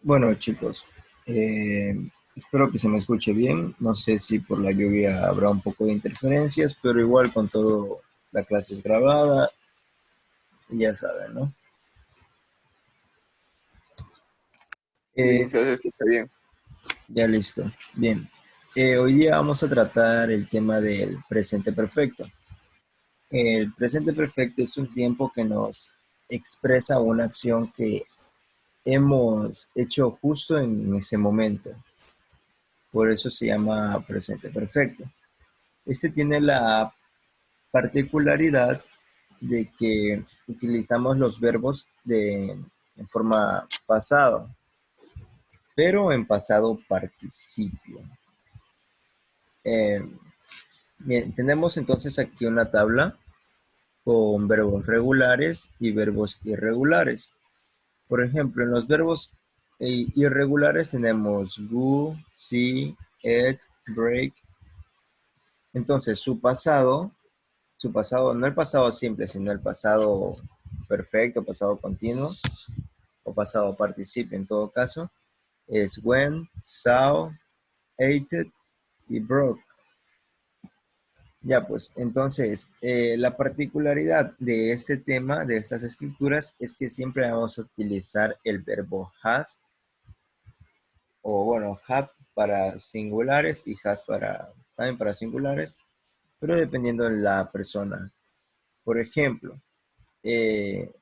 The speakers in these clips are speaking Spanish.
Bueno, chicos, eh, espero que se me escuche bien. No sé si por la lluvia habrá un poco de interferencias, pero igual con todo, la clase es grabada y ya saben, ¿no? Sí, Eh, se escucha bien. ya listo. Bien. Hoy día vamos a tratar el tema del presente perfecto. El presente perfecto es un tiempo que nos expresa una acción que hemos hecho justo en ese momento. Por eso se llama presente perfecto. Este tiene la particularidad de que utilizamos los verbos en forma pasado, pero en pasado participio. Eh, Bien, tenemos entonces aquí una tabla con verbos regulares y verbos irregulares. Por ejemplo, en los verbos irregulares tenemos go, see, eat, break. Entonces, su pasado, no el pasado simple, sino el pasado perfecto, pasado continuo, o pasado participio en todo caso, es when, saw, ate y broke. Ya pues, entonces, la particularidad de este tema, de estas estructuras, es que siempre vamos a utilizar el verbo has, o bueno, have para singulares y has también para singulares, pero dependiendo de la persona. Por ejemplo, eh,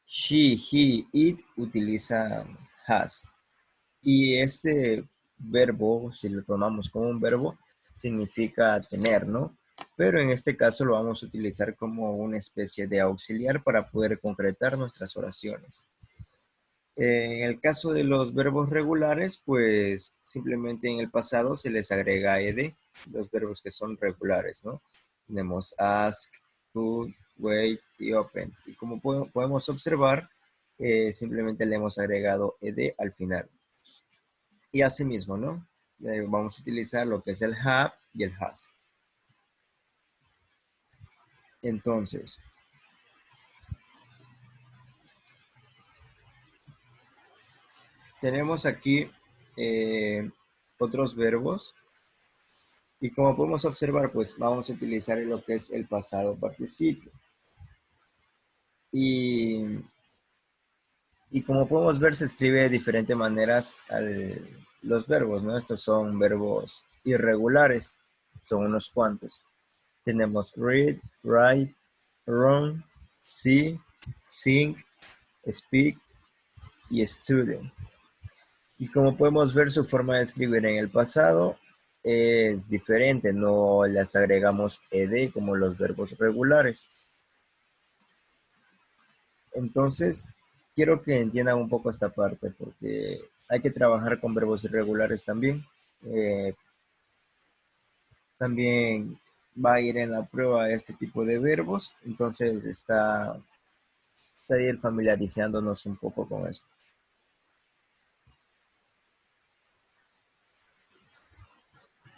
she, he, it utiliza has. Y este verbo, si lo tomamos como un verbo, significa tener, ¿no? Pero en este caso lo vamos a utilizar como una especie de auxiliar para poder concretar nuestras oraciones. En el caso de los verbos regulares, pues simplemente en el pasado se les agrega ed, los verbos que son regulares, ¿no? Tenemos ask, could, wait y open. Y como podemos observar, simplemente le hemos agregado ed al final. Y asimismo, ¿no? Vamos a utilizar lo que es el have y el has. Entonces, tenemos aquí eh, otros verbos y como podemos observar, pues vamos a utilizar lo que es el pasado participio. Y, y como podemos ver, se escribe de diferentes maneras los verbos, ¿no? Estos son verbos irregulares, son unos cuantos. Tenemos read, write, run, see, sing, speak y student. Y como podemos ver, su forma de escribir en el pasado es diferente, no les agregamos ed como los verbos regulares. Entonces, quiero que entiendan un poco esta parte porque hay que trabajar con verbos irregulares también. Eh, También va a ir en la prueba este tipo de verbos, entonces está ir familiarizándonos un poco con esto.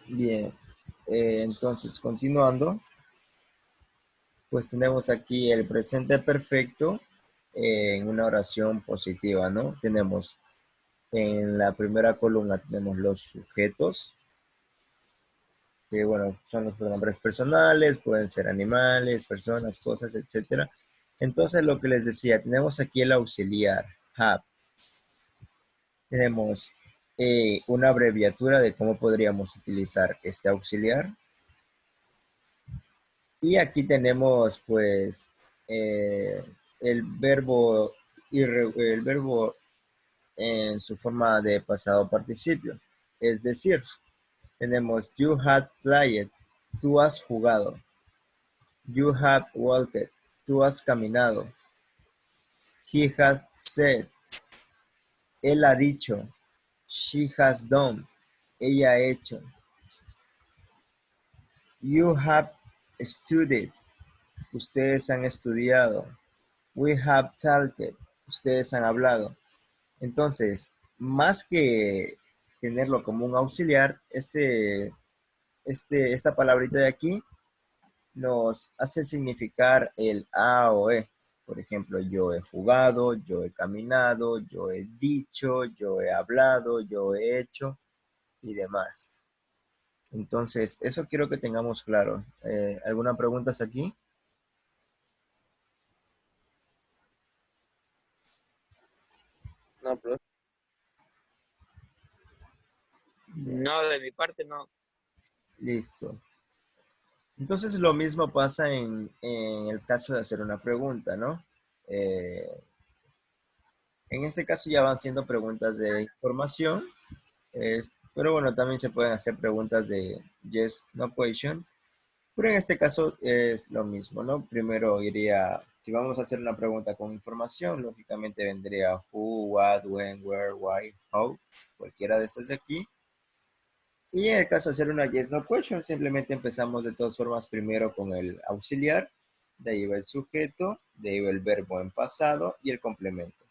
Bien, entonces continuando, pues tenemos aquí el presente perfecto en una oración positiva, ¿no? Tenemos en la primera columna tenemos los sujetos, que bueno, son los pronombres personales, pueden ser animales, personas, cosas, etcétera. Entonces, lo que les decía, tenemos aquí el auxiliar, have. Tenemos una abreviatura de cómo podríamos utilizar este auxiliar. Y aquí tenemos, pues, eh, el verbo, el verbo en su forma de pasado participio. Es decir, tenemos you had played, tú has jugado. You have walked, tú has caminado. He has said, él ha dicho. She has done, ella ha hecho. You have studied, ustedes han estudiado. We have talked, ustedes han hablado. Entonces, más que tenerlo como un auxiliar, esta palabrita de aquí nos hace significar el a o e. Por ejemplo, yo he jugado, yo he caminado, yo he dicho, yo he hablado, yo he hecho y demás. Entonces, eso quiero que tengamos claro. ¿Alguna pregunta hasta aquí? No, profe. Bien, No, de mi parte no. listo. Entonces, lo mismo pasa en el caso de hacer una pregunta, ¿no? Eh, en este caso ya van siendo preguntas de información, pero bueno, también se pueden hacer preguntas de yes, no questions. Pero en este caso es lo mismo, ¿no? Primero iría, si vamos a hacer una pregunta con información, lógicamente vendría who, what, when, where, why, how, cualquiera de estas de aquí. Y en el caso de hacer una yes, no question, simplemente empezamos de todas formas primero con el auxiliar, de ahí va el sujeto, de ahí va el verbo en pasado y el complemento.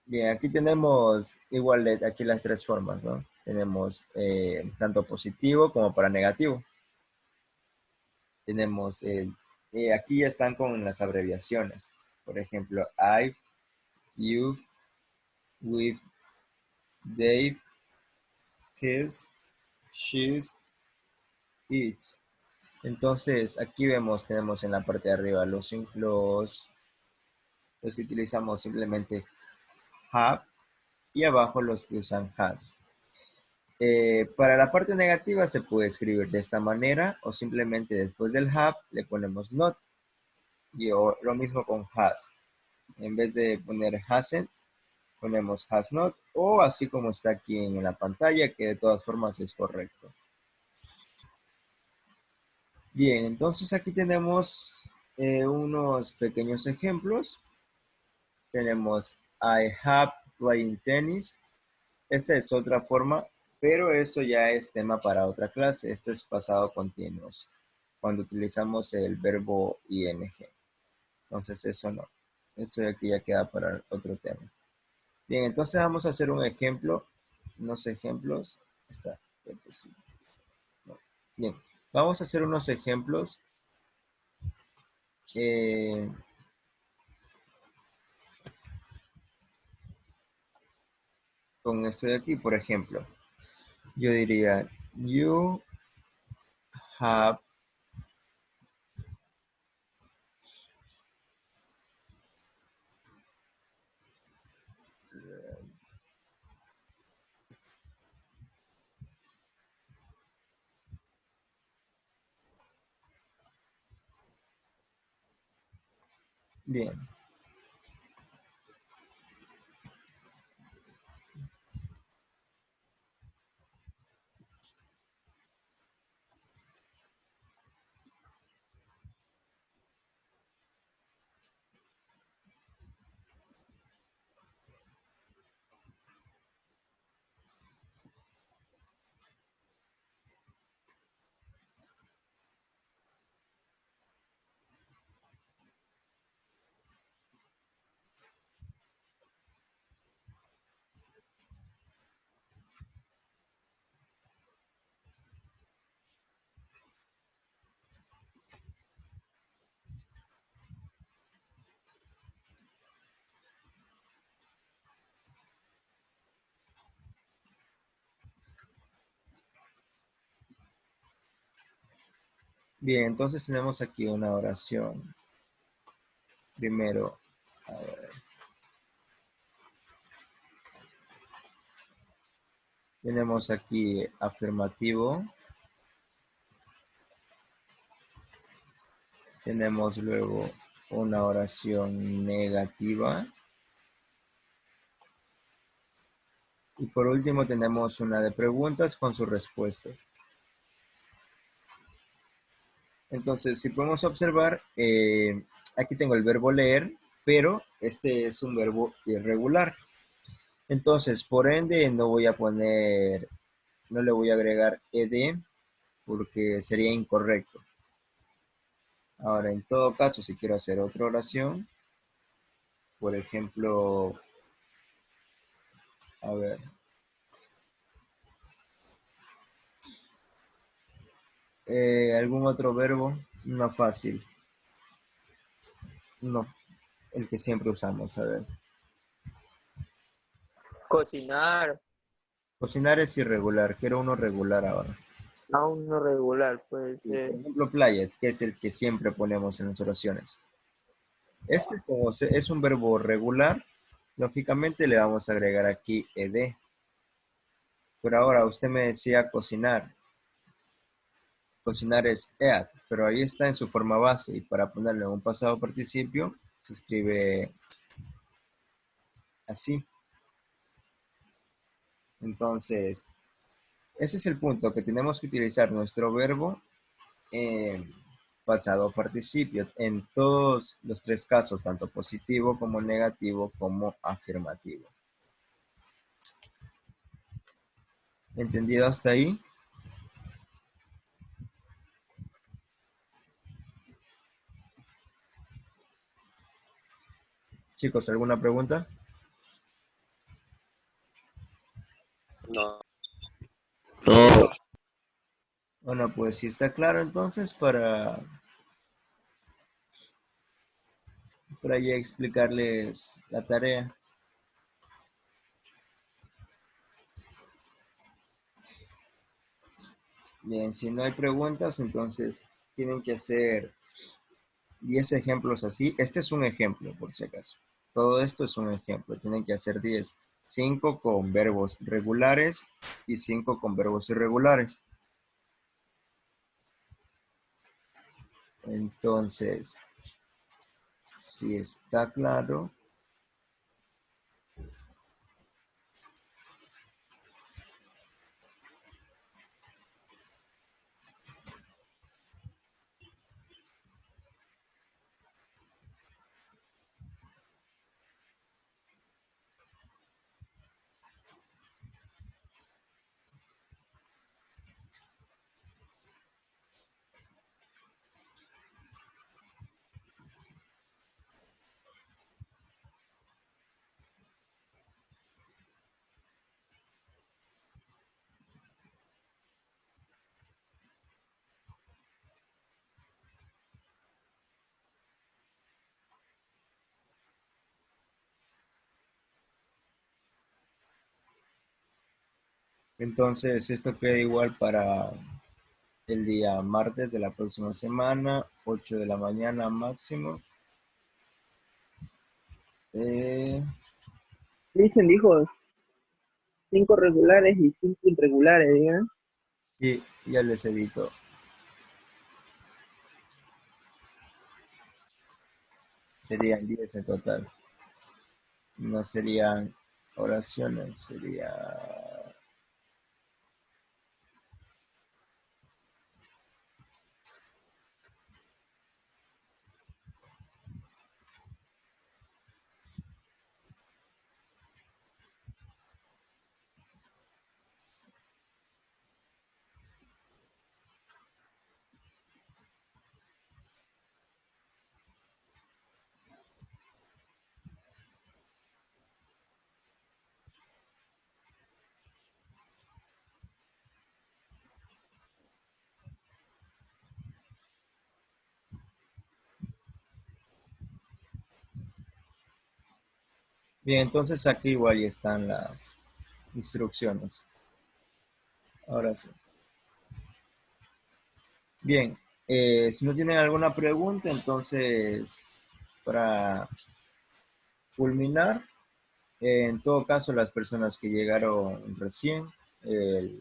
Bien, aquí tenemos igual aquí las tres formas, ¿no? Tenemos tanto positivo como para negativo. Tenemos aquí ya están con las abreviaciones. Por ejemplo, I, you, with, they, his, she's, it. Entonces, aquí vemos, tenemos en la parte de arriba los que utilizamos simplemente have y abajo los que usan has. Para la parte negativa se puede escribir de esta manera o simplemente después del have le ponemos not y lo mismo con has. En vez de poner hasn't, ponemos has not o así como está aquí en la pantalla, que de todas formas es correcto. Bien, entonces aquí tenemos unos pequeños ejemplos. Tenemos I have playing tennis. Esta es otra forma, pero esto ya es tema para otra clase. Este es pasado continuos, cuando utilizamos el verbo ing. Entonces eso no. Esto de aquí ya queda para otro tema. Bien, entonces vamos a hacer un ejemplo, unos ejemplos. Está. No. Bien, vamos a hacer unos ejemplos eh, con esto de aquí. Por ejemplo, yo diría, you have, bien, bien. Entonces tenemos aquí una oración. Primero, a ver, tenemos aquí afirmativo. Tenemos luego una oración negativa. Y por último tenemos una de preguntas con sus respuestas. Entonces, si podemos observar, aquí tengo el verbo leer, pero este es un verbo irregular. Entonces, por ende, no voy a poner, no le voy a agregar ed porque sería incorrecto. Ahora, en todo caso, si quiero hacer otra oración, por ejemplo, a ver, algún otro verbo, no fácil. No, el que siempre usamos, a ver. Cocinar, Cocinar es irregular, quiero uno regular ahora. aún no regular, puede Sí, por ser. ejemplo, playa, que es el que siempre ponemos en las oraciones. Este, como es un verbo regular, lógicamente le vamos a agregar aquí ed. Pero ahora usted me decía cocinar. Cocinar es eat, pero ahí está en su forma base y para ponerle un pasado participio se escribe así. Entonces, ese es el punto, que tenemos que utilizar nuestro verbo en pasado participio en todos los tres casos, tanto positivo como negativo como afirmativo. ¿Entendido hasta ahí? Chicos, ¿alguna pregunta? No. No. Bueno, pues si está claro entonces para ya explicarles la tarea. Bien, si no hay preguntas, entonces tienen que hacer 10 ejemplos así. Este es un ejemplo, por si acaso. Todo esto es un ejemplo. Tienen que hacer 10. 5 con verbos regulares y 5 con verbos irregulares. Entonces, si está claro, entonces esto queda igual para el día martes de la próxima semana, 8 de la mañana máximo. Eh, Dicen, dijo, 5 regulares y 5 irregulares, digan. y ya les edito. Serían 10 en total. No serían oraciones, sería... Bien, entonces aquí igual ya están las instrucciones. Ahora sí. Bien, si no tienen alguna pregunta, entonces para culminar, en todo caso las personas que llegaron recién, eh,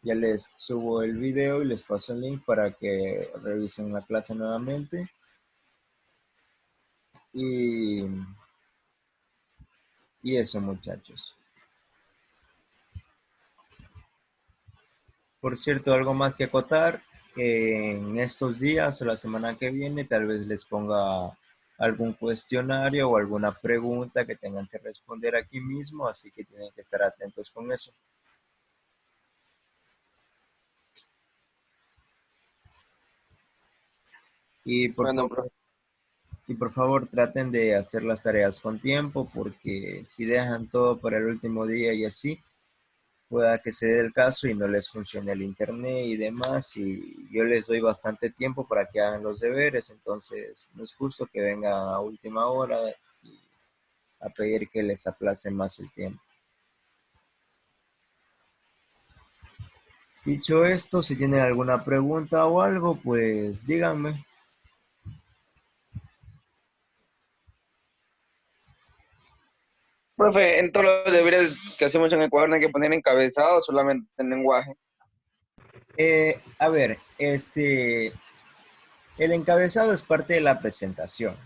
ya les subo el video y les paso el link para que revisen la clase nuevamente. Y, y eso, muchachos. Por cierto, algo más que acotar, en estos días o la semana que viene tal vez les ponga algún cuestionario o alguna pregunta que tengan que responder aquí mismo, así que tienen que estar atentos con eso. Y por Bueno, favor, y por favor traten de hacer las tareas con tiempo, porque si dejan todo para el último día y así, pueda que se dé el caso y no les funcione el internet y demás, y yo les doy bastante tiempo para que hagan los deberes, entonces no es justo que vengan a última hora y a pedir que les aplace más el tiempo. Dicho esto, si tienen alguna pregunta o algo, pues díganme. Profe, en todos los deberes que hacemos en el cuaderno hay que poner encabezado solamente en lenguaje. A ver, el encabezado es parte de la presentación.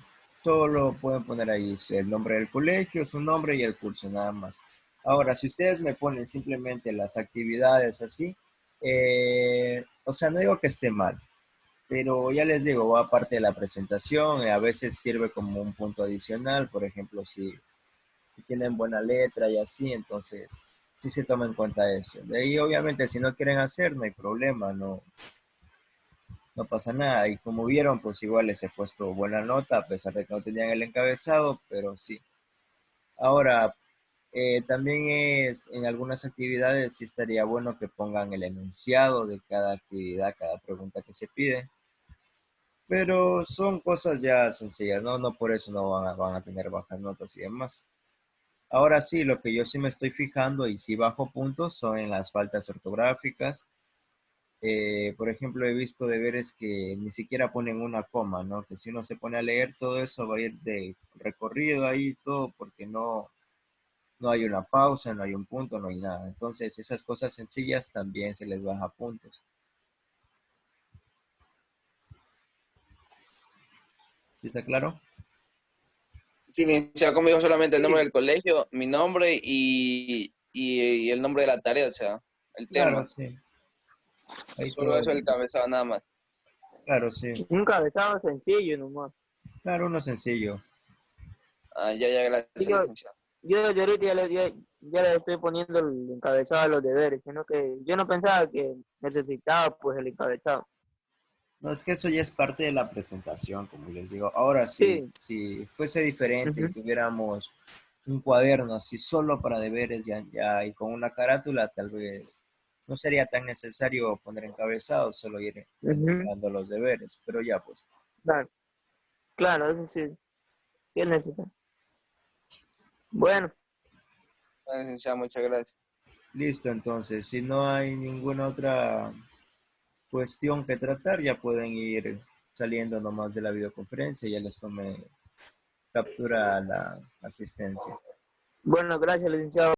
Solo pueden poner ahí el nombre del colegio, su nombre y el curso, nada más. Ahora, si ustedes me ponen simplemente las actividades así, o sea, no digo que esté mal, pero ya les digo, va parte de la presentación, a veces sirve como un punto adicional, por ejemplo, si tienen buena letra y así, entonces sí se toma en cuenta eso. De ahí, obviamente, si no quieren hacer, no hay problema, no pasa nada. Y como vieron, pues igual les he puesto buena nota, a pesar de que no tenían el encabezado, pero sí. Ahora, también en algunas actividades sí estaría bueno que pongan el enunciado de cada actividad, cada pregunta que se pide. Pero son cosas ya sencillas, ¿no? No por eso no van a tener bajas notas y demás. Ahora sí, lo que yo sí me estoy fijando y sí bajo puntos son en las faltas ortográficas. Por ejemplo, he visto deberes que ni siquiera ponen una coma, ¿no? Que si uno se pone a leer todo eso va a ir de recorrido ahí todo porque no hay una pausa, no hay un punto, no hay nada. Entonces, esas cosas sencillas también se les baja puntos. ¿Sí está claro? Sí, licenciado, como dijo solamente el nombre Sí, del colegio, mi nombre y el nombre de la tarea, o sea, el Claro, tema. sí. Ahí Solo quedó. eso el encabezado, nada más. Claro, sí. un encabezado sencillo nomás. Claro, uno sencillo. Ah, ya, Sí, gracias, Yo, licenciado. yo ahorita ya le estoy poniendo el encabezado a los deberes, sino que yo no pensaba que necesitaba pues el encabezado. No, es que eso ya es parte de la presentación, como les digo. Ahora, Sí, si fuese diferente y ujú, tuviéramos un cuaderno así solo para deberes y con una carátula, tal vez no sería tan necesario poner encabezados, solo ir ujú, enumerando los deberes. Pero ya, pues, claro, claro, eso sí, sí es necesario. Bueno, Ah, licenciado, muchas gracias. listo. Entonces, si no hay ninguna otra cuestión que tratar, ya pueden ir saliendo nomás de la videoconferencia y ya les tome captura a la asistencia. bueno, gracias, licenciado.